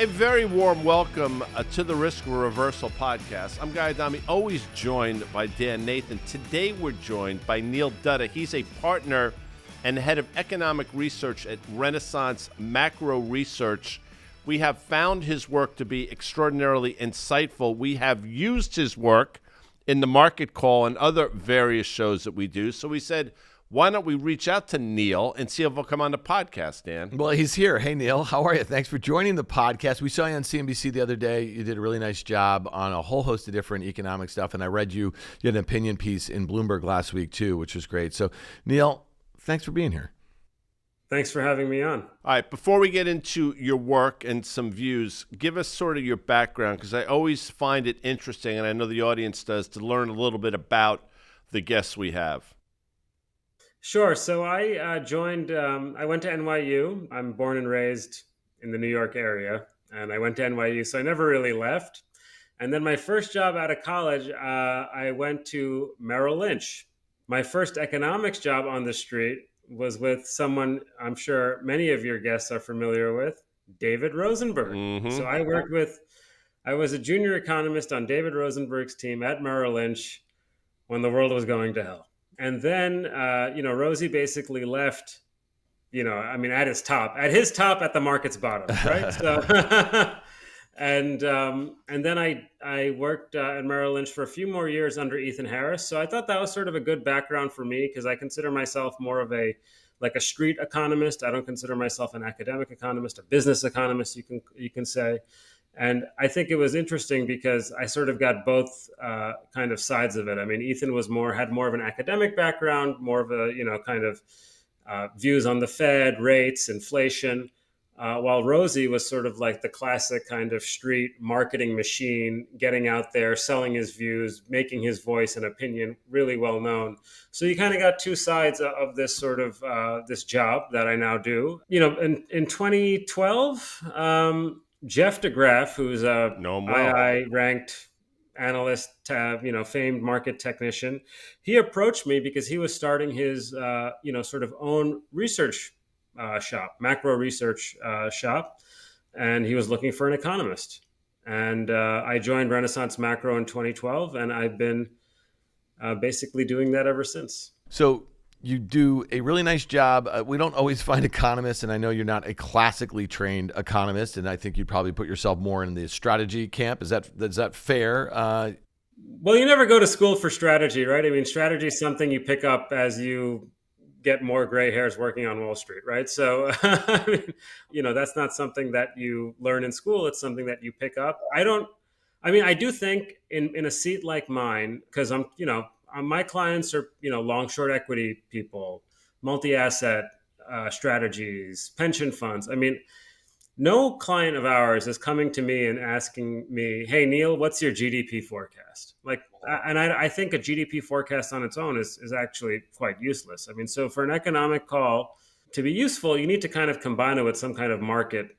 A very warm welcome to the RiskReversal Podcast. I'm Guy Adami, always joined by Dan Nathan. Today we're joined by Neil Dutta. He's a partner and head of economic research at Renaissance Macro Research. We have found his work to be extraordinarily insightful. We have used his work in the Market Call and other various shows that we do. So we said, why don't we reach out to Neil and see if he'll come on the podcast, Dan? Well, he's here. Hey, Neil, how are you? Thanks for joining the podcast. We saw you on CNBC the other day. You did a really nice job on a whole host of different economic stuff, and I read you had an opinion piece in Bloomberg last week, too, which was great. So, Neil, thanks for being here. Thanks for having me on. All right, before we get into your work and some views, give us sort of your background, because I always find it interesting, and I know the audience does, to learn a little bit about the guests we have. Sure. So I I went to NYU. I'm born and raised in the New York area, and I went to NYU, so I never really left. And then my first job out of college, I went to Merrill Lynch. My first economics job on the street was with someone I'm sure many of your guests are familiar with, David Rosenberg. Mm-hmm. So I was a junior economist on David Rosenberg's team at Merrill Lynch when the world was going to hell. And then, Rosie basically left, at his top at the market's bottom, right? So, and then I worked at Merrill Lynch for a few more years under Ethan Harris. So I thought that was sort of a good background for me, because I consider myself more of a street economist. I don't consider myself an academic economist, a business economist, you can say. And I think it was interesting because I sort of got both kind of sides of it. I mean, Ethan had more of an academic background, more of a, views on the Fed, rates, inflation, while Rosie was sort of like the classic kind of street marketing machine, getting out there, selling his views, making his voice and opinion really well known. So you kind of got two sides of this sort of this job that I now do. In 2012, Jeff DeGraff, who's a II ranked analyst, famed market technician, he approached me because he was starting his, sort of own research shop, macro research shop, and he was looking for an economist. And I joined Renaissance Macro in 2012, and I've been basically doing that ever since. So you do a really nice job. We don't always find economists, and I know you're not a classically trained economist, and I think you'd probably put yourself more in the strategy camp. Is that fair? Well, you never go to school for strategy, right? I mean, strategy is something you pick up as you get more gray hairs working on Wall Street, right? So, that's not something that you learn in school. It's something that you pick up. I do think in a seat like mine, because my clients are, long short equity people, multi-asset strategies, pension funds. I mean, no client of ours is coming to me and asking me, "Hey, Neil, what's your GDP forecast?" I think a GDP forecast on its own is actually quite useless. I mean, so for an economic call to be useful, you need to kind of combine it with some kind of market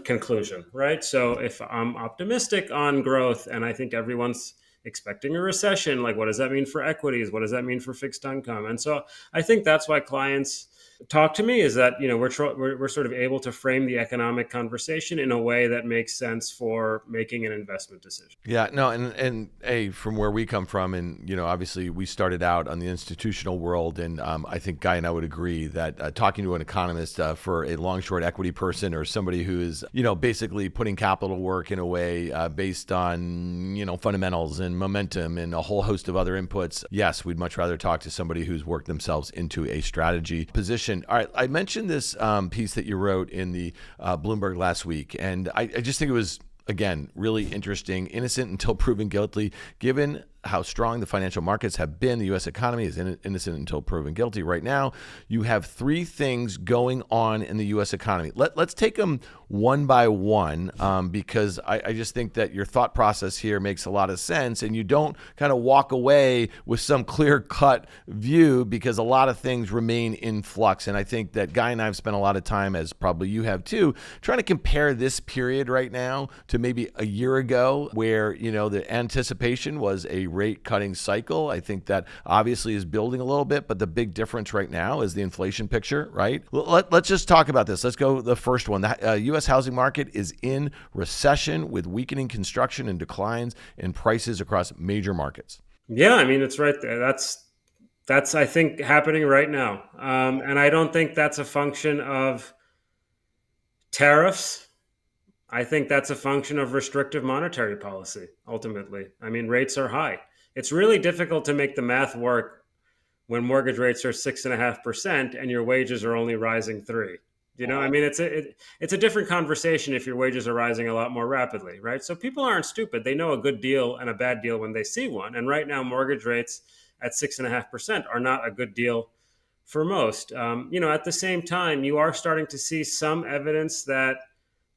conclusion, right? So if I'm optimistic on growth and I think everyone's expecting a recession, what does that mean for equities? What does that mean for fixed income? And so I think that's why clients talk to me, is that, we're sort of able to frame the economic conversation in a way that makes sense for making an investment decision. Yeah, no, and from where we come from, and, obviously we started out on the institutional world, and I think Guy and I would agree that talking to an economist for a long short equity person or somebody who is, basically putting capital work in a way based on, fundamentals and momentum and a whole host of other inputs, yes, we'd much rather talk to somebody who's worked themselves into a strategy position. All right, I mentioned this piece that you wrote in the Bloomberg last week, and I just think it was, again, really interesting. Innocent until proven guilty. Given how strong the financial markets have been, the U.S. economy is innocent until proven guilty. Right now, you have three things going on in the U.S. economy. Let's take them one by one, because I just think that your thought process here makes a lot of sense, and you don't kind of walk away with some clear-cut view, because a lot of things remain in flux. And I think that Guy and I have spent a lot of time, as probably you have too, trying to compare this period right now to maybe a year ago, where the anticipation was a rate cutting cycle. I think that obviously is building a little bit, but the big difference right now is the inflation picture, right? Let's just talk about this. Let's go the first one. The U.S. housing market is in recession with weakening construction and declines in prices across major markets. Yeah, I mean, it's right there. That's I think happening right now. And I don't think that's a function of tariffs. I think that's a function of restrictive monetary policy, ultimately. I mean, rates are high. It's really difficult to make the math work when mortgage rates are 6.5% and your wages are only rising 3%. I mean, it's a different conversation if your wages are rising a lot more rapidly, right? So people aren't stupid. They know a good deal and a bad deal when they see one. And right now, mortgage rates at 6.5% are not a good deal for most. At the same time, you are starting to see some evidence that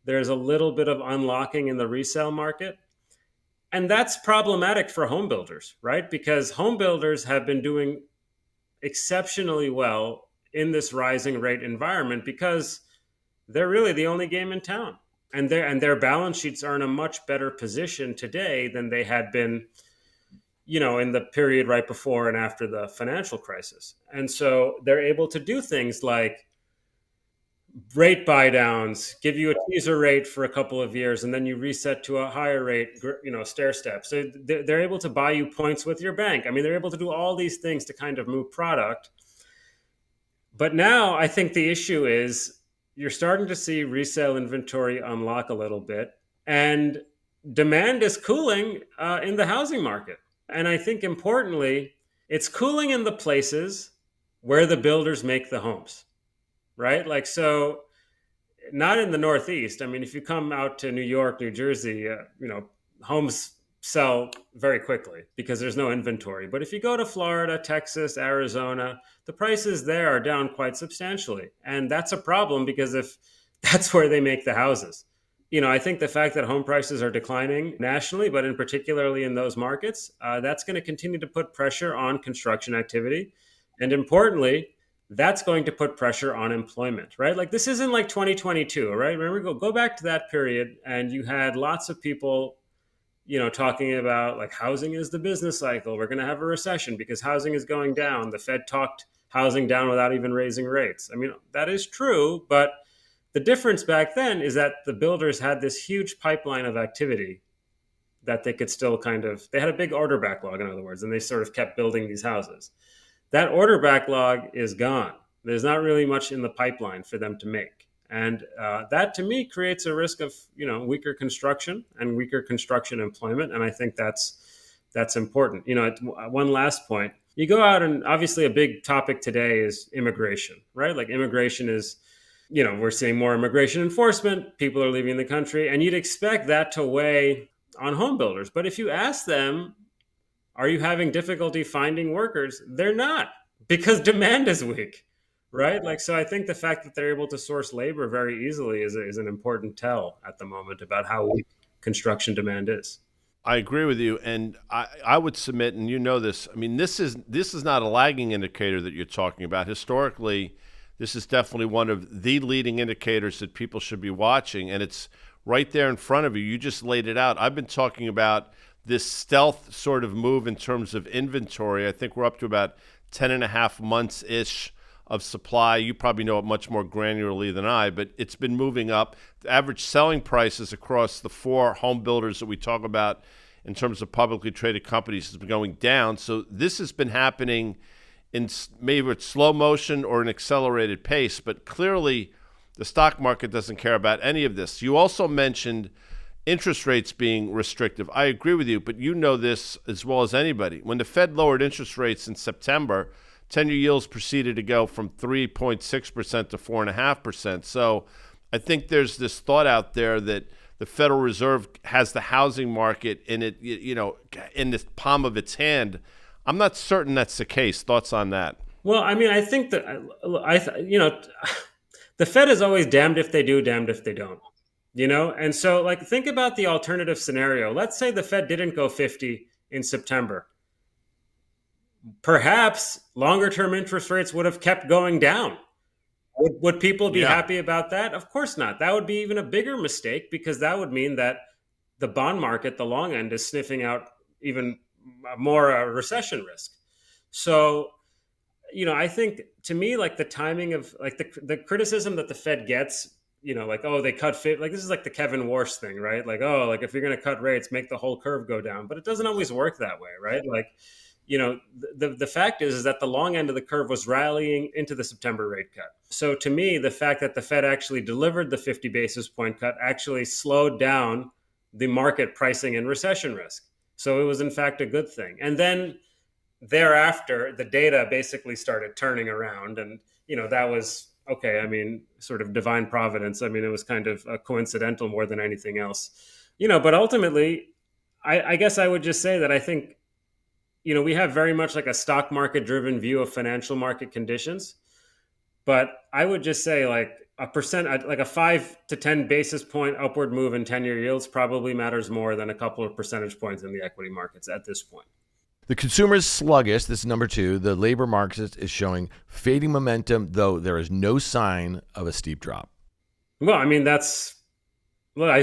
there's a little bit of unlocking in the resale market. And that's problematic for home builders, right? Because home builders have been doing exceptionally well in this rising rate environment because they're really the only game in town. And their balance sheets are in a much better position today than they had been, in the period right before and after the financial crisis. And so they're able to do things like rate buy downs, give you a teaser rate for a couple of years, and then you reset to a higher rate, stair step. So they're able to buy you points with your bank. I mean, they're able to do all these things to kind of move product. But now I think the issue is you're starting to see resale inventory unlock a little bit, and demand is cooling in the housing market. And I think importantly, it's cooling in the places where the builders make the homes. Right? Like, so not in the Northeast. I mean, if you come out to New York, New Jersey, homes sell very quickly because there's no inventory. But if you go to Florida, Texas, Arizona, the prices there are down quite substantially. And that's a problem because if that's where they make the houses. I think the fact that home prices are declining nationally, but in particularly in those markets, that's going to continue to put pressure on construction activity. And importantly, that's going to put pressure on employment, right? Like, this isn't like 2022, right? Remember, go back to that period and you had lots of people, talking about like housing is the business cycle. We're going to have a recession because housing is going down. The Fed talked housing down without even raising rates. I mean, that is true, but the difference back then is that the builders had this huge pipeline of activity that they could still they had a big order backlog, in other words, and they sort of kept building these houses. That order backlog is gone. There's not really much in the pipeline for them to make. And that, to me, creates a risk of, weaker construction and weaker construction employment. And I think that's important. One last point. You go out and obviously a big topic today is immigration, right? Like, immigration is, we're seeing more immigration enforcement. People are leaving the country. And you'd expect that to weigh on home builders. But if you ask them, are you having difficulty finding workers? They're not, because demand is weak, right? Like, so I think the fact that they're able to source labor very easily is an important tell at the moment about how weak construction demand is. I agree with you, and I would submit, and this. I mean, this is not a lagging indicator that you're talking about. Historically, this is definitely one of the leading indicators that people should be watching, and it's right there in front of you. You just laid it out. I've been talking about this stealth sort of move in terms of inventory. I think we're up to about 10 and a half months-ish of supply. You probably know it much more granularly than I, but it's been moving up. The average selling prices across the 4 home builders that we talk about in terms of publicly traded companies has been going down. So this has been happening in maybe it's slow motion or an accelerated pace, but clearly the stock market doesn't care about any of this. You also mentioned interest rates being restrictive. I agree with you, but you know this as well as anybody. When the Fed lowered interest rates in September, 10-year yields proceeded to go from 3.6% to 4.5%. So I think there's this thought out there that the Federal Reserve has the housing market in it, in the palm of its hand. I'm not certain that's the case. Thoughts on that? Well, I mean, I think that the Fed is always damned if they do, damned if they don't. And so, like, think about the alternative scenario. Let's say the Fed didn't go 50 in September. Perhaps longer term interest rates would have kept going down. Would people be happy about that? Of course not. That would be even a bigger mistake, because that would mean that the bond market, the long end, is sniffing out even more recession risk. So, I think to me, like the timing of like the criticism that the Fed gets, like, oh, they cut fit, like this is like the Kevin Warsh thing, right? Like, oh, like if you're going to cut rates, make the whole curve go down, but it doesn't always work that way, right? Like, the fact is that the long end of the curve was rallying into the September rate cut. So to me, the fact that the Fed actually delivered the 50 basis point cut actually slowed down the market pricing in recession risk. So it was in fact a good thing. And then thereafter, the data basically started turning around, and that was okay. I mean, sort of divine providence. I mean, it was kind of coincidental more than anything else, But ultimately, I guess I would just say that I think we have very much like a stock market driven view of financial market conditions, but I would just say like like a 5 to 10 basis point upward move in 10-year yields probably matters more than a couple of percentage points in the equity markets at this point. The consumer is sluggish. This is number two. The labor market is showing fading momentum, though there is no sign of a steep drop. Well, I mean, I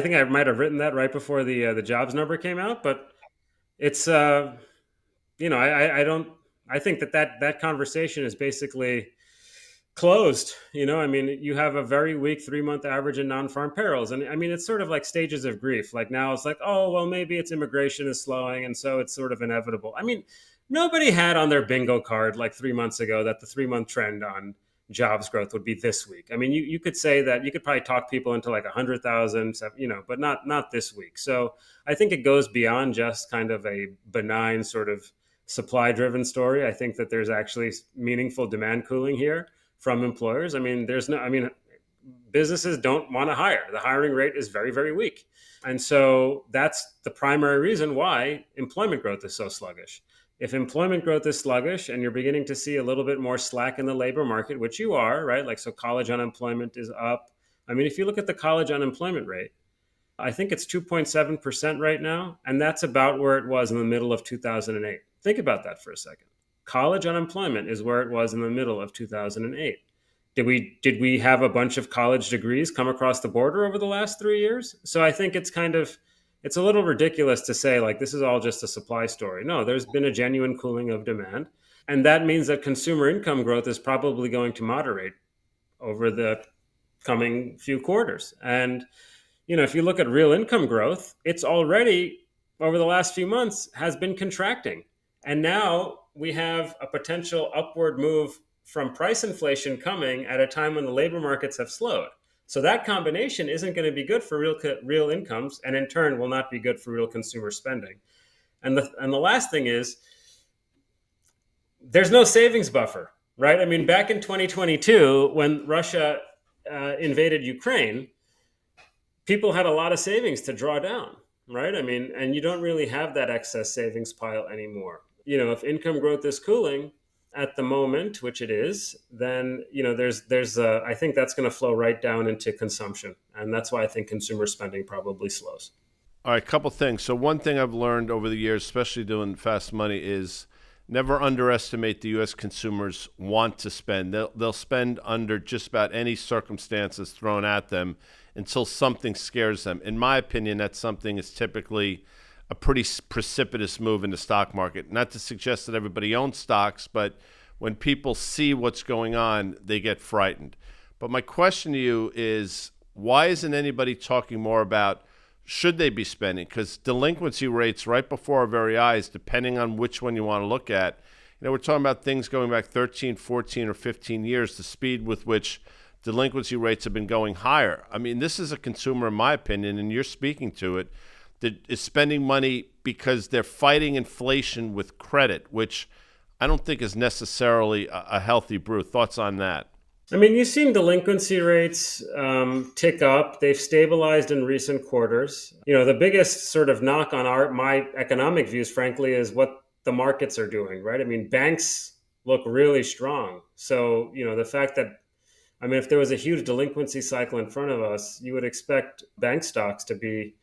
think I might have written that right before the jobs number came out, but it's, I think that conversation is basically closed. I mean, you have a very weak 3-month average in non-farm payrolls. And I mean, it's sort of like stages of grief. Like now it's like, oh, well, maybe it's immigration is slowing. And so it's sort of inevitable. I mean, nobody had on their bingo card like 3 months ago that the 3-month trend on jobs growth would be this week. I mean, you could say that you could probably talk people into like 100,000, but not this week. So I think it goes beyond just kind of a benign sort of supply driven story. I think that there's actually meaningful demand cooling here from employers. I mean, businesses don't want to hire. The hiring rate is very, very weak. And so that's the primary reason why employment growth is so sluggish. If employment growth is sluggish and you're beginning to see a little bit more slack in the labor market, which you are, right? Like, so college unemployment is up. I mean, if you look at the college unemployment rate, I think it's 2.7% right now. And that's about where it was in the middle of 2008. Think about that for a second. College unemployment is where it was in the middle of 2008. Did we have a bunch of college degrees come across the border over the last 3 years? So I think it's a little ridiculous to say like this is all just a supply story. No, there's been a genuine cooling of demand. And that means that consumer income growth is probably going to moderate over the coming few quarters. And, if you look at real income growth, it's already over the last few months has been contracting. And now we have a potential upward move from price inflation coming at a time when the labor markets have slowed. So that combination isn't going to be good for real incomes, and in turn will not be good for real consumer spending. And the last thing is there's no savings buffer, right? I mean, back in 2022, when Russia invaded Ukraine, people had a lot of savings to draw down, right? I mean, and you don't really have that excess savings pile anymore. If income growth is cooling at the moment, which it is, then, I think that's going to flow right down into consumption. And that's why I think consumer spending probably slows. All right, a couple things. So one thing I've learned over the years, especially doing fast money, is never underestimate the U.S. consumers want to spend. They'll spend under just about any circumstances thrown at them until something scares them. In my opinion, that something is typically a pretty precipitous move in the stock market. Not to suggest that everybody owns stocks, but when people see what's going on, they get frightened. But my question to you is, why isn't anybody talking more about should they be spending? Because delinquency rates right before our very eyes, depending on which one you want to look at, we're talking about things going back 13, 14, or 15 years, the speed with which delinquency rates have been going higher. I mean, this is a consumer, in my opinion, and you're speaking to it, that is spending money because they're fighting inflation with credit, which I don't think is necessarily a healthy brew. Thoughts on that? I mean, you've seen delinquency rates tick up. They've stabilized in recent quarters. The biggest sort of knock on my economic views, frankly, is what the markets are doing, right? I mean, banks look really strong. So, the fact that, if there was a huge delinquency cycle in front of us, you would expect bank stocks to be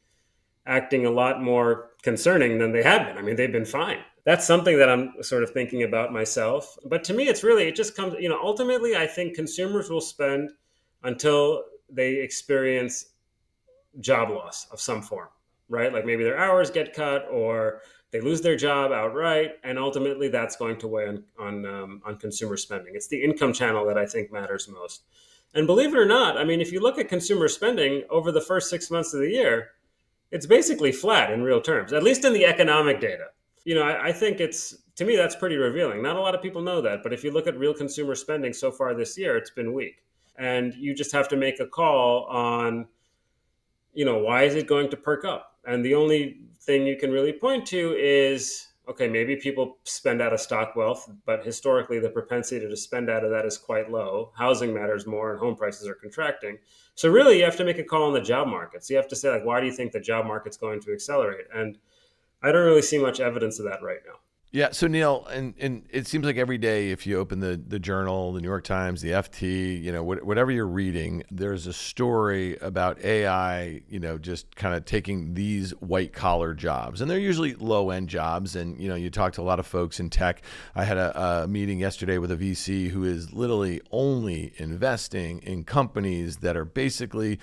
acting a lot more concerning than they have been. I mean, they've been fine. That's something that I'm sort of thinking about myself. But to me, it just comes, ultimately, I think consumers will spend until they experience job loss of some form, right? Like maybe their hours get cut or they lose their job outright, and ultimately that's going to weigh on consumer spending. It's the income channel that I think matters most. And believe it or not, I mean, if you look at consumer spending over the first 6 months of the year, it's basically flat in real terms, at least in the economic data. I think to me, that's pretty revealing. Not a lot of people know that, but if you look at real consumer spending so far this year, it's been weak. And you just have to make a call on, why is it going to perk up? And the only thing you can really point to is, okay, maybe people spend out of stock wealth, but historically the propensity to spend out of that is quite low. Housing matters more and home prices are contracting. So really you have to make a call on the job market. So you have to say, like, why do you think the job market's going to accelerate? And I don't really see much evidence of that right now. Yeah. So Neil, and it seems like every day, if you open the Journal, the New York Times, the FT, whatever you're reading, there's a story about AI, just kind of taking these white collar jobs, and they're usually low end jobs. And, you talk to a lot of folks in tech. I had a meeting yesterday with a VC who is literally only investing in companies that are basically,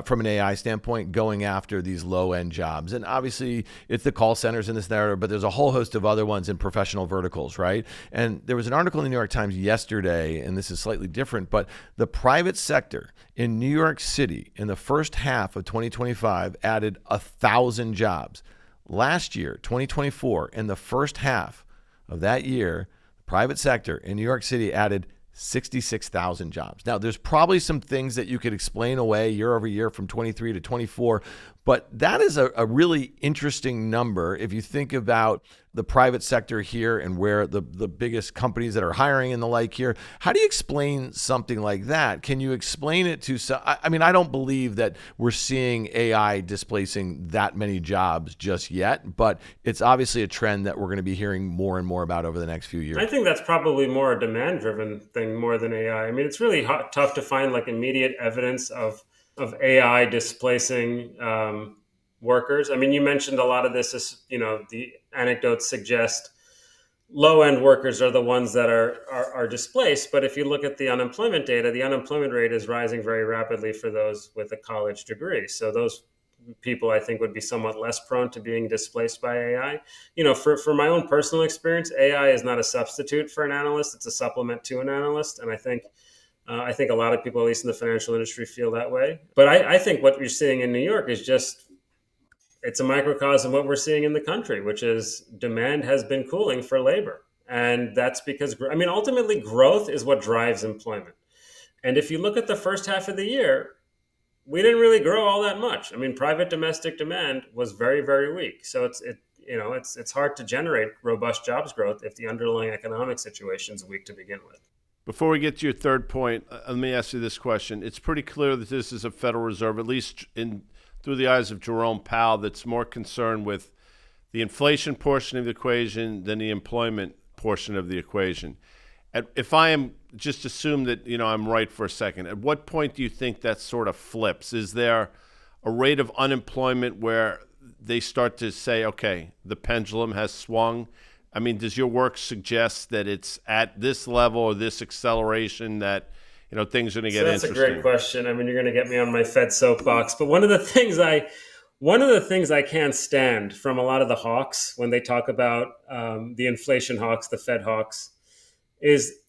from an AI standpoint, going after these low end jobs. And obviously it's the call centers in this narrative, but there's a whole host of other ones in professional verticals, right? And there was an article in the New York Times yesterday, and this is slightly different, but the private sector in New York City in the first half of 2025 added 1,000 jobs. Last year, 2024, in the first half of that year, the private sector in New York City added 66,000 jobs. Now, there's probably some things that you could explain away year over year from 23 to 24, but that is a really interesting number if you think about the private sector here and where the biggest companies that are hiring and the like here. How do you explain something like that? Can you explain it to some? I mean, I don't believe that we're seeing AI displacing that many jobs just yet, but it's obviously a trend that we're going to be hearing more and more about over the next few years. I think that's probably more a demand-driven thing more than AI. I mean, it's really tough to find like immediate evidence of AI displacing workers. I mean, you mentioned a lot of this is, the anecdotes suggest low-end workers are the ones that are displaced. But if you look at the unemployment data, the unemployment rate is rising very rapidly for those with a college degree. So those people, I think, would be somewhat less prone to being displaced by AI. For my own personal experience, AI is not a substitute for an analyst. It's a supplement to an analyst. And I think a lot of people, at least in the financial industry, feel that way. But I think what you're seeing in New York is it's a microcosm of what we're seeing in the country, which is demand has been cooling for labor. And that's because, ultimately growth is what drives employment. And if you look at the first half of the year, we didn't really grow all that much. I mean, private domestic demand was very, very weak. So it's hard to generate robust jobs growth if the underlying economic situation is weak to begin with. Before we get to your third point, let me ask you this question. It's pretty clear that this is a Federal Reserve, at least through the eyes of Jerome Powell, that's more concerned with the inflation portion of the equation than the employment portion of the equation. If I am just assume that I'm right for a second, at what point do you think that sort of flips? Is there a rate of unemployment where they start to say, okay, the pendulum has swung? I mean, does your work suggest that it's at this level or this acceleration that things are going to get interesting? That's a great question. I mean, you're going to get me on my Fed soapbox, but one of the things I can't stand from a lot of the hawks when they talk about the inflation hawks, the Fed hawks, is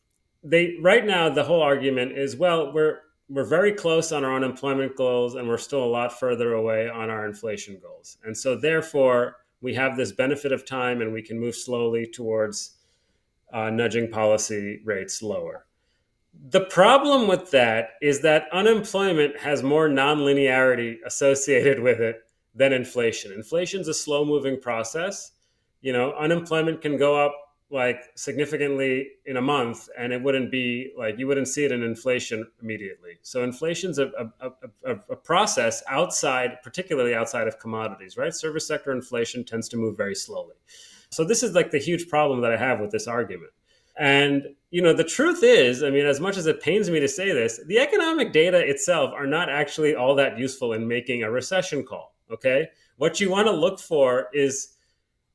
right now the whole argument is, well, we're very close on our unemployment goals and we're still a lot further away on our inflation goals, and so therefore we have this benefit of time and we can move slowly towards nudging policy rates lower. The problem with that is that unemployment has more nonlinearity associated with it than inflation. Inflation's a slow-moving process. Unemployment can go up like significantly in a month, and it wouldn't be like you wouldn't see it in inflation immediately. So inflation's a process particularly outside of commodities, right? Service sector inflation tends to move very slowly. So this is like the huge problem that I have with this argument. And, the truth is, I mean, as much as it pains me to say this, the economic data itself are not actually all that useful in making a recession call, okay? What you want to look for is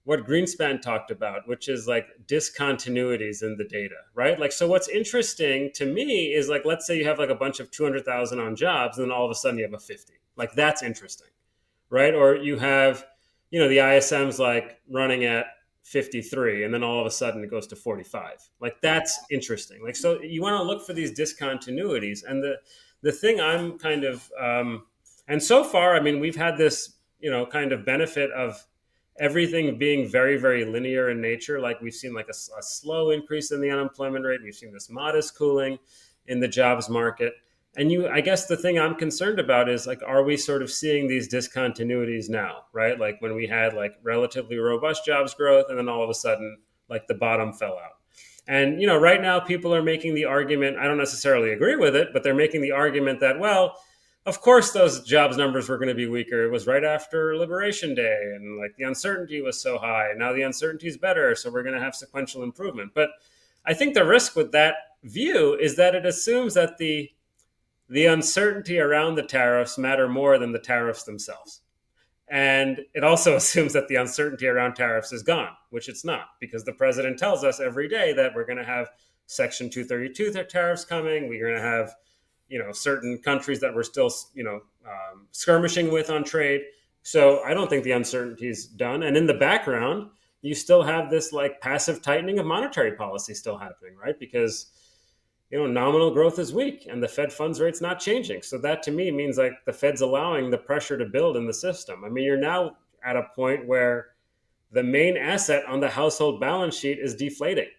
what Greenspan talked about, which is like discontinuities in the data, right? Like, so what's interesting to me is like, let's say you have like a bunch of 200,000 on jobs, and then all of a sudden you have a 50. Like, that's interesting, right? Or you have, the ISM's like running at 53 and then all of a sudden it goes to 45. Like that's interesting. Like, so you want to look for these discontinuities. And the thing I'm kind of, and so far, I mean, we've had this, kind of benefit of everything being very, very linear in nature. Like we've seen like a slow increase in the unemployment rate. We've seen this modest cooling in the jobs market. And I guess the thing I'm concerned about is like, are we sort of seeing these discontinuities now, right? Like when we had like relatively robust jobs growth and then all of a sudden like the bottom fell out. And, right now people are making the argument, I don't necessarily agree with it, but they're making the argument that, well, of course those jobs numbers were going to be weaker. It was right after Liberation Day and like the uncertainty was so high. Now the uncertainty is better. So we're going to have sequential improvement. But I think the risk with that view is that it assumes that the uncertainty around the tariffs matter more than the tariffs themselves. And it also assumes that the uncertainty around tariffs is gone, which it's not, because the president tells us every day that we're going to have Section 232 tariffs coming. We're going to have, certain countries that we're still, skirmishing with on trade. So I don't think the uncertainty is done. And in the background, you still have this like passive tightening of monetary policy still happening, right? Because nominal growth is weak and the Fed funds rate's not changing. So that to me means like the Fed's allowing the pressure to build in the system. I mean, you're now at a point where the main asset on the household balance sheet is deflating,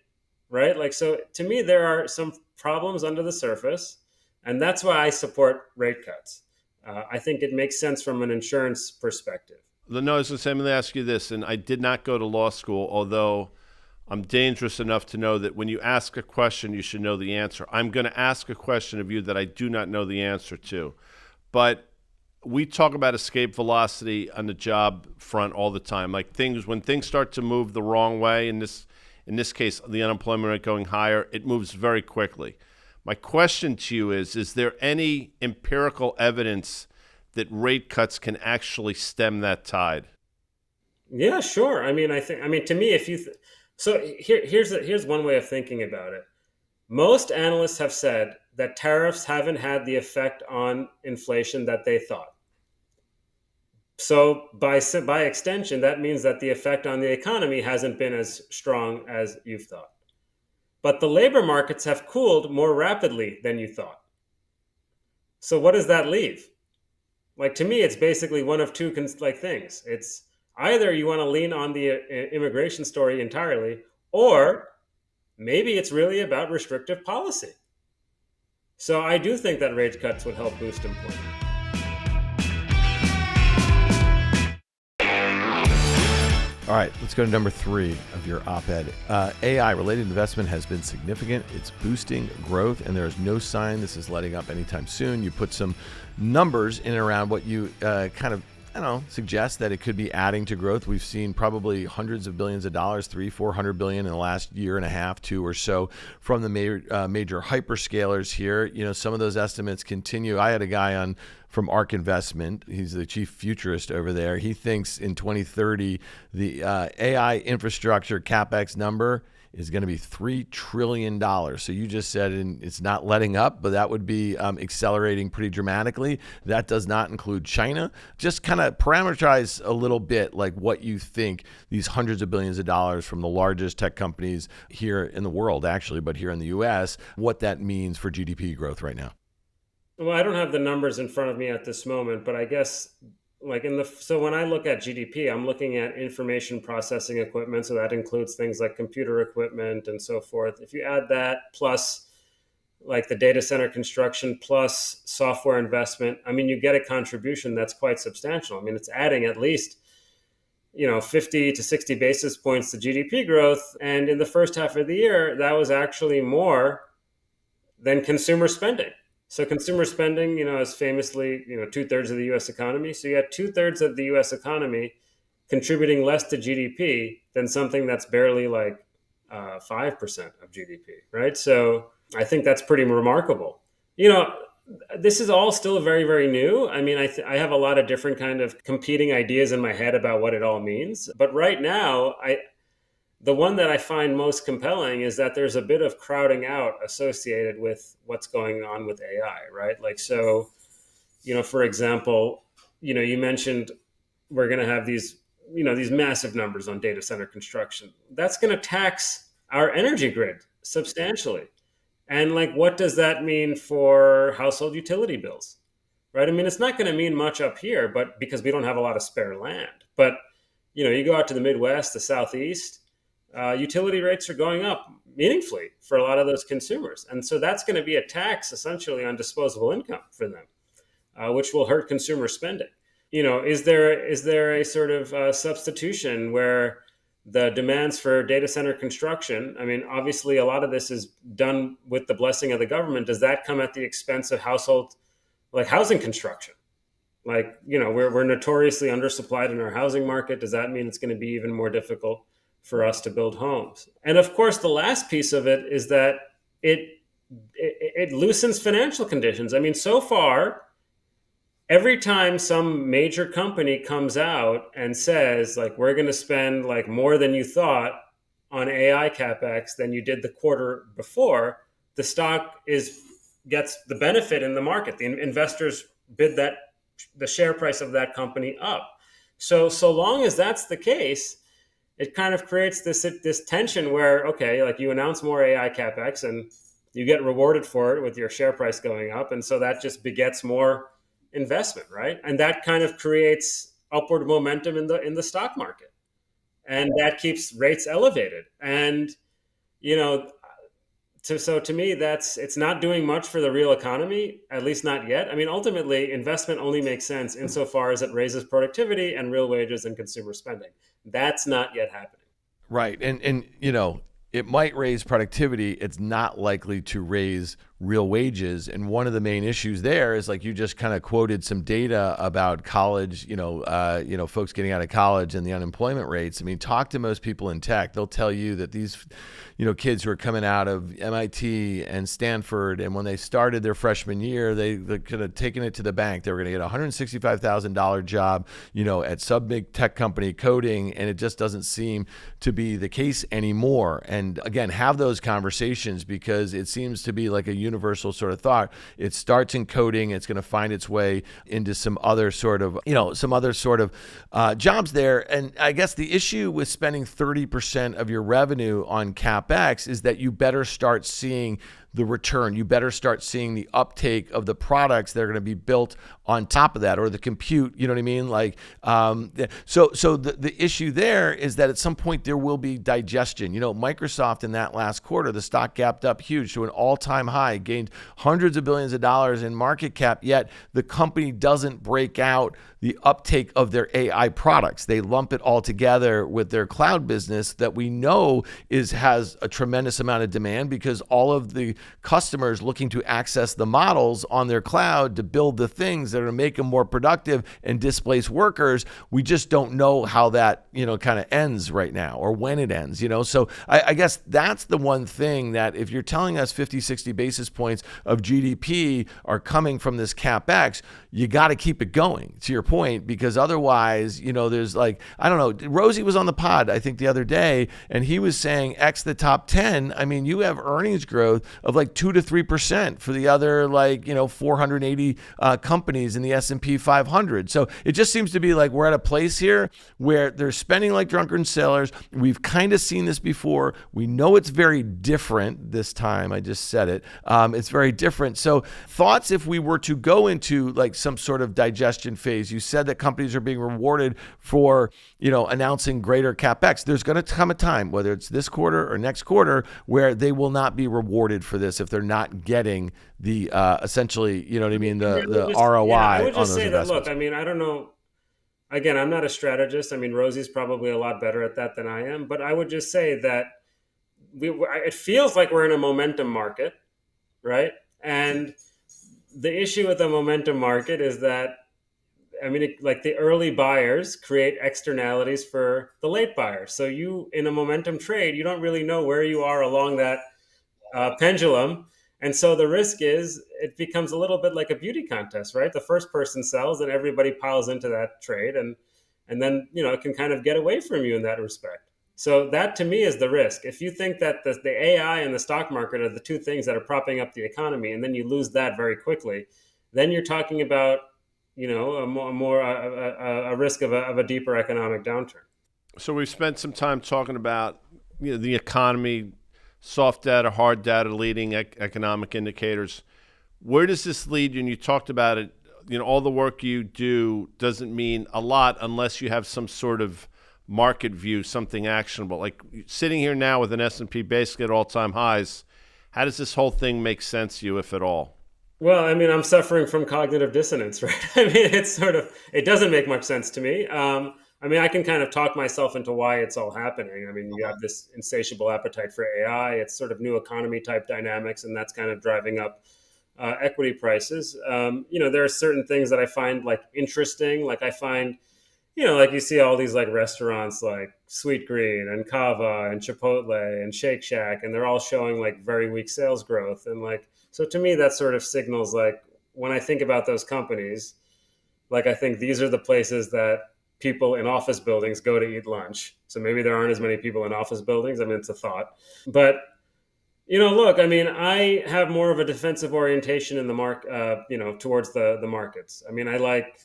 right? Like, so to me, there are some problems under the surface, and that's why I support rate cuts. I think it makes sense from an insurance perspective. No, I was going to say, I'm going to ask you this, and I did not go to law school, although I'm dangerous enough to know that when you ask a question, you should know the answer. I'm going to ask a question of you that I do not know the answer to. But we talk about escape velocity on the job front all the time. Like when things start to move the wrong way, in this case, the unemployment rate going higher, it moves very quickly. My question to you is there any empirical evidence that rate cuts can actually stem that tide? Yeah, sure. I mean, to me, if you... So here's one way of thinking about it. Most analysts have said that tariffs haven't had the effect on inflation that they thought. So by extension, that means that the effect on the economy hasn't been as strong as you thought. But the labor markets have cooled more rapidly than you thought. So what does that leave? Like, to me, it's basically one of two things. It's either you want to lean on the immigration story entirely, or maybe it's really about restrictive policy. So I do think that rate cuts would help boost employment. All right, let's go to number 3 of your op-ed. AI-related investment has been significant. It's boosting growth, and there is no sign this is letting up anytime soon. You put some numbers in and around what you suggest that it could be adding to growth. We've seen probably hundreds of billions of dollars, $300-400 billion in the last year and a half, 2 or so, from the major hyperscalers here. Some of those estimates continue. I had a guy on from ARK Investment. He's the chief futurist over there. He thinks in 2030, the AI infrastructure CapEx number is going to be $3 trillion. So you just said it's not letting up, but that would be accelerating pretty dramatically. That does not include China. Just kind of parameterize a little bit like what you think these hundreds of billions of dollars from the largest tech companies here in the world, actually, but here in the U.S., what that means for GDP growth right now. Well, I don't have the numbers in front of me at this moment, but I guess so when I look at GDP, I'm looking at information processing equipment. So that includes things like computer equipment and so forth. If you add that plus like the data center construction plus software investment, I mean, you get a contribution that's quite substantial. I mean, it's adding at least, 50 to 60 basis points to GDP growth. And in the first half of the year, that was actually more than consumer spending. So consumer spending, is famously, 2/3 of the U.S. economy. So you had 2/3 of the U.S. economy contributing less to GDP than something that's barely like 5% of GDP, right? So I think that's pretty remarkable. This is all still very, very new. I mean, I have a lot of different kind of competing ideas in my head about what it all means. But right now, the one that I find most compelling is that there's a bit of crowding out associated with what's going on with AI, right? Like, so, for example, you mentioned we're going to have these these massive numbers on data center construction. That's going to tax our energy grid substantially. And like, what does that mean for household utility bills? Right? I mean, it's not going to mean much up here, but because we don't have a lot of spare land. But you go out to the Midwest, the Southeast, utility rates are going up meaningfully for a lot of those consumers, and so that's going to be a tax essentially on disposable income for them, which will hurt consumer spending. Is there a sort of substitution where the demands for data center construction? I mean, obviously, a lot of this is done with the blessing of the government. Does that come at the expense of housing construction? Like, we're notoriously undersupplied in our housing market. Does that mean it's going to be even more difficult for us to build homes? And of course, the last piece of it is that it loosens financial conditions. I mean, so far, every time some major company comes out and says, like, we're going to spend like more than you thought on AI capex than you did the quarter before, the stock gets the benefit in the market. The investors bid the share price of that company up. So long as that's the case, it kind of creates this tension where, okay, like, you announce more AI capex and you get rewarded for it with your share price going up, and so that just begets more investment, right? And that kind of creates upward momentum in the stock market, and that keeps rates elevated. And so to me, it's not doing much for the real economy, at least not yet. I mean, ultimately, investment only makes sense insofar as it raises productivity and real wages and consumer spending. That's not yet happening. Right. And it might raise productivity. It's not likely to raise real wages. And one of the main issues there is, like, you just kind of quoted some data about college, folks getting out of college and the unemployment rates. I mean, talk to most people in tech. They'll tell you that these, kids who are coming out of MIT and Stanford, and when they started their freshman year, they could have taken it to the bank. They were going to get a $165,000 job, at some big tech company coding, and it just doesn't seem to be the case anymore. And again, have those conversations, because it seems to be like a universal sort of thought. It starts in coding. It's going to find its way into some other sort of, jobs there. And I guess the issue with spending 30% of your revenue on CapEx is that you better start seeing the return. You better start seeing the uptake of the products that are going to be built on top of that, or the compute, you know what I mean? Like, so the issue there is that at some point there will be digestion. Microsoft in that last quarter, the stock gapped up huge to an all-time high, gained hundreds of billions of dollars in market cap, yet the company doesn't break out the uptake of their AI products. They lump it all together with their cloud business that we know has a tremendous amount of demand, because all of the customers looking to access the models on their cloud to build the things that are going to make them more productive and displace workers. We just don't know how that, kind of ends right now, or when it ends, So I guess that's the one thing that, if you're telling us 50, 60 basis points of GDP are coming from this CapEx, you got to keep it going, to your point, because otherwise, there's like, I don't know, Rosie was on the pod, I think, the other day, and he was saying X the top 10. I mean, you have earnings growth of like 2 to 3% for the other 480 companies in the S&P 500. So it just seems to be like we're at a place here where they're spending like drunken sailors. We've kind of seen this before. We know it's very different this time. I just said it. It's very different. So thoughts if we were to go into like some sort of digestion phase. You said that companies are being rewarded for, announcing greater CapEx. There's going to come a time, whether it's this quarter or next quarter, where they will not be rewarded for this if they're not getting the essentially, the ROI I would on just those say investments. that, look, I mean, I don't know. Again, I'm not a strategist. I mean, Rosie's probably a lot better at that than I am. But I would just say that it feels like we're in a momentum market, right? And the issue with the momentum market is that, I mean, like, the early buyers create externalities for the late buyers. So in a momentum trade, you don't really know where you are along that pendulum. And so the risk is it becomes a little bit like a beauty contest, right? The first person sells and everybody piles into that trade. And then, it can kind of get away from you in that respect. So that, to me, is the risk. If you think that the AI and the stock market are the two things that are propping up the economy, and then you lose that very quickly, then you're talking about a risk of a deeper economic downturn. So we've spent some time talking about the economy, soft data, hard data, leading economic indicators. Where does this lead you? And you talked about it. All the work you do doesn't mean a lot unless you have some sort of market view, something actionable. Like sitting here now with an S&P basically at all-time highs, how does this whole thing make sense to you, if at all? Well, I mean, I'm suffering from cognitive dissonance, right? I mean, it doesn't make much sense to me. I mean, I can kind of talk myself into why it's all happening. I mean, you have this insatiable appetite for AI. It's sort of new economy type dynamics, and that's kind of driving up equity prices. There are certain things that I find like interesting. Like I find, like you see all these like restaurants like Sweet Green and Kava and Chipotle and Shake Shack, and they're all showing like very weak sales growth. And like, so to me, that sort of signals like when I think about those companies, like I think these are the places that people in office buildings go to eat lunch. So maybe there aren't as many people in office buildings. I mean, it's a thought. But, look, I mean, I have more of a defensive orientation in the towards the markets. I mean, I like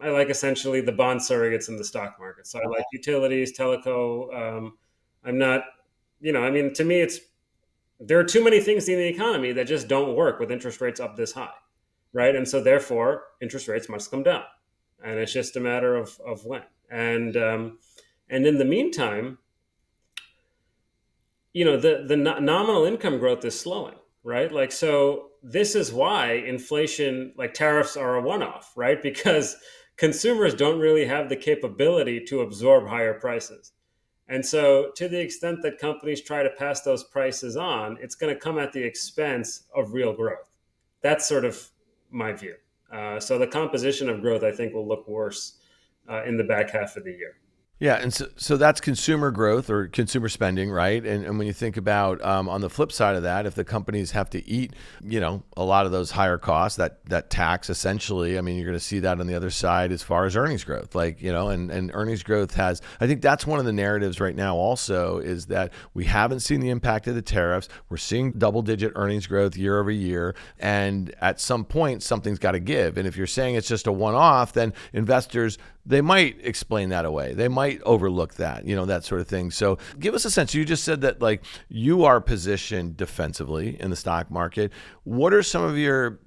essentially the bond surrogates in the stock market. So I like utilities, teleco. I'm not, I mean, to me, there are too many things in the economy that just don't work with interest rates up this high, right? And so therefore, interest rates must come down. And it's just a matter of when. And in the meantime, the nominal income growth is slowing, right? Like, so this is why inflation, like tariffs are a one-off, right? Because consumers don't really have the capability to absorb higher prices. And so to the extent that companies try to pass those prices on, it's going to come at the expense of real growth. That's sort of my view. So the composition of growth, I think, will look worse in the back half of the year. Yeah, and so that's consumer growth or consumer spending, right? And when you think about on the flip side of that, if the companies have to eat, a lot of those higher costs, that tax essentially, I mean, you're going to see that on the other side as far as earnings growth, and earnings growth I think that's one of the narratives right now also is that we haven't seen the impact of the tariffs. We're seeing double-digit earnings growth year over year, and at some point, something's got to give. And if you're saying it's just a one-off, then investors, they might explain that away. They might overlook that, that sort of thing. So give us a sense. You just said that like you are positioned defensively in the stock market. What are some of your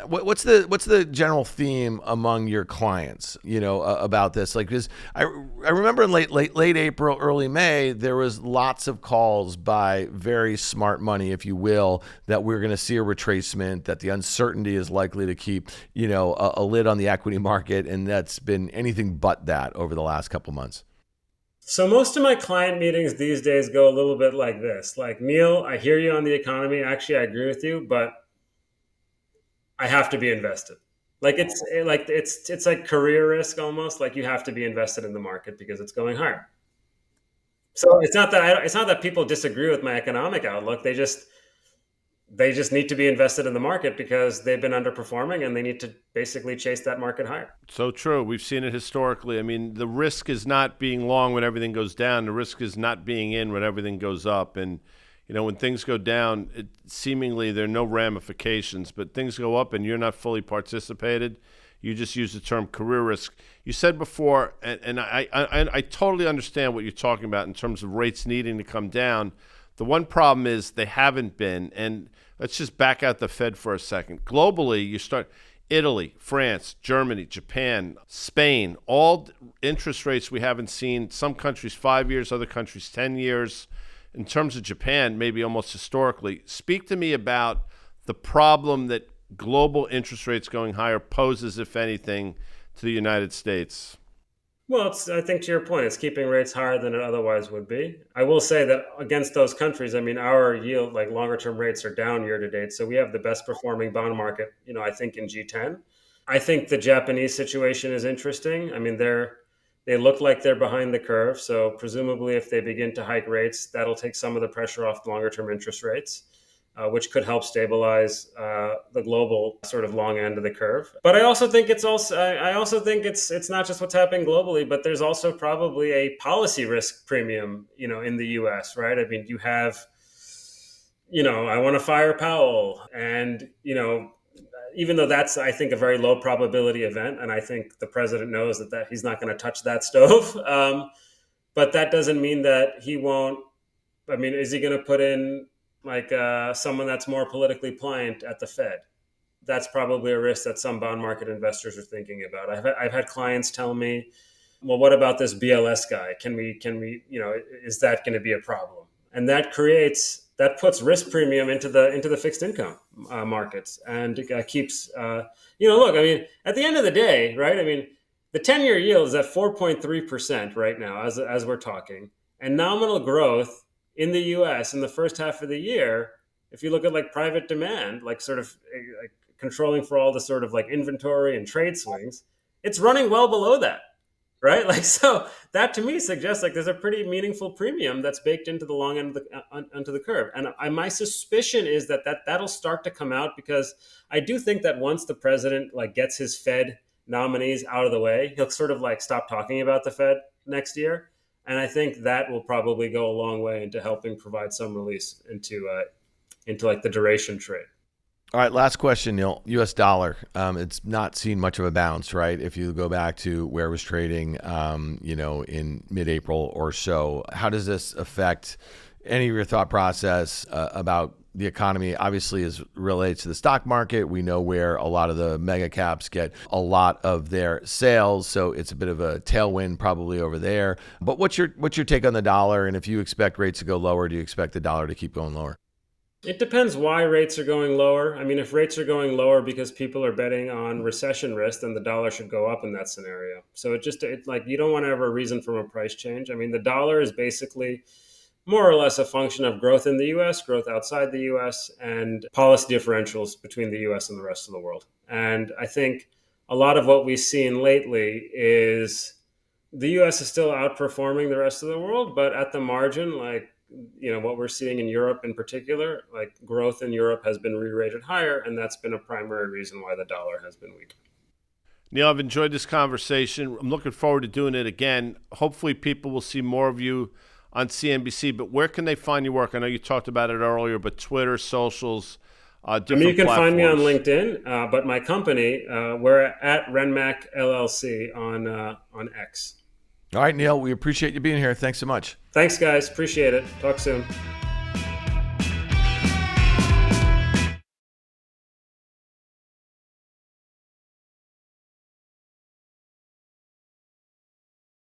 what's the general theme among your clients, about this? Like, because I remember in late April, early May, there was lots of calls by very smart money, if you will, that we're going to see a retracement, that the uncertainty is likely to keep, a lid on the equity market, and that's been anything but that over the last couple of months. So most of my client meetings these days go a little bit like this. Like, Neil, I hear you on the economy. Actually, I agree with you, but I have to be invested. Like it's like career risk almost. Like you have to be invested in the market because it's going higher. So it's not that people disagree with my economic outlook. They just need to be invested in the market because they've been underperforming and they need to basically chase that market higher. So true. We've seen it historically. I mean, the risk is not being long when everything goes down. The risk is not being in when everything goes up. And when things go down, seemingly there are no ramifications, but things go up and you're not fully participated. You just use the term career risk. You said before, and I totally understand what you're talking about in terms of rates needing to come down. The one problem is they haven't been. And let's just back out the Fed for a second. Globally, you start Italy, France, Germany, Japan, Spain, all interest rates we haven't seen. Some countries 5 years, other countries 10 years. In terms of Japan, maybe almost historically, speak to me about the problem that global interest rates going higher poses, if anything, to the United States. Well, I think to your point, it's keeping rates higher than it otherwise would be. I will say that against those countries, I mean, our yield, like longer term rates are down year to date. So we have the best performing bond market, I think in G10. I think the Japanese situation is interesting. I mean, they look like they're behind the curve. So presumably if they begin to hike rates, that'll take some of the pressure off the longer term interest rates, which could help stabilize the global sort of long end of the curve. But I also think it's not just what's happening globally, but there's also probably a policy risk premium, in the US, right? I mean, you have, I want to fire Powell and, even though that's, I think, a very low probability event, and I think the president knows that he's not going to touch that stove. But that doesn't mean that he won't. I mean, is he going to put in like someone that's more politically pliant at the Fed? That's probably a risk that some bond market investors are thinking about. I've had clients tell me, well, what about this BLS guy? Can we, is that going to be a problem? And that puts risk premium into the fixed income markets, and it keeps, look, I mean, at the end of the day, right? I mean, the 10-year yield is at 4.3% right now as we're talking, and nominal growth in the U.S. in the first half of the year, if you look at like private demand, like sort of like controlling for all the sort of like inventory and trade swings, it's running well below that. Right. Like, so that to me suggests like there's a pretty meaningful premium that's baked into the long end of onto the curve. And my suspicion is that'll start to come out, because I do think that once the president like gets his Fed nominees out of the way, he'll sort of like stop talking about the Fed next year. And I think that will probably go a long way into helping provide some release into like the duration trade. All right, last question, Neil. U.S. dollar, it's not seen much of a bounce, right? If you go back to where it was trading, in mid-April or so, how does this affect any of your thought process about the economy? Obviously, as relates to the stock market, we know where a lot of the mega caps get a lot of their sales, so it's a bit of a tailwind probably over there. But what's your take on the dollar? And if you expect rates to go lower, do you expect the dollar to keep going lower? It depends why rates are going lower. I mean, if rates are going lower because people are betting on recession risk, then the dollar should go up in that scenario. So it's like you don't want to have a reason from a price change. I mean, the dollar is basically more or less a function of growth in the U.S., growth outside the U.S., and policy differentials between the U.S. and the rest of the world. And I think a lot of what we've seen lately is the U.S. is still outperforming the rest of the world, but at the margin, like, what we're seeing in Europe in particular, like growth in Europe has been re-rated higher, and that's been a primary reason why the dollar has been weak. Neil, I've enjoyed this conversation. I'm looking forward to doing it again. Hopefully people will see more of you on CNBC, but where can they find your work? I know you talked about it earlier, but Twitter, socials, different you can platforms. find me on LinkedIn, but my company, we're at Renmac LLC on X. All right, Neil, we appreciate you being here. Thanks so much. Thanks, guys. Appreciate it. Talk soon.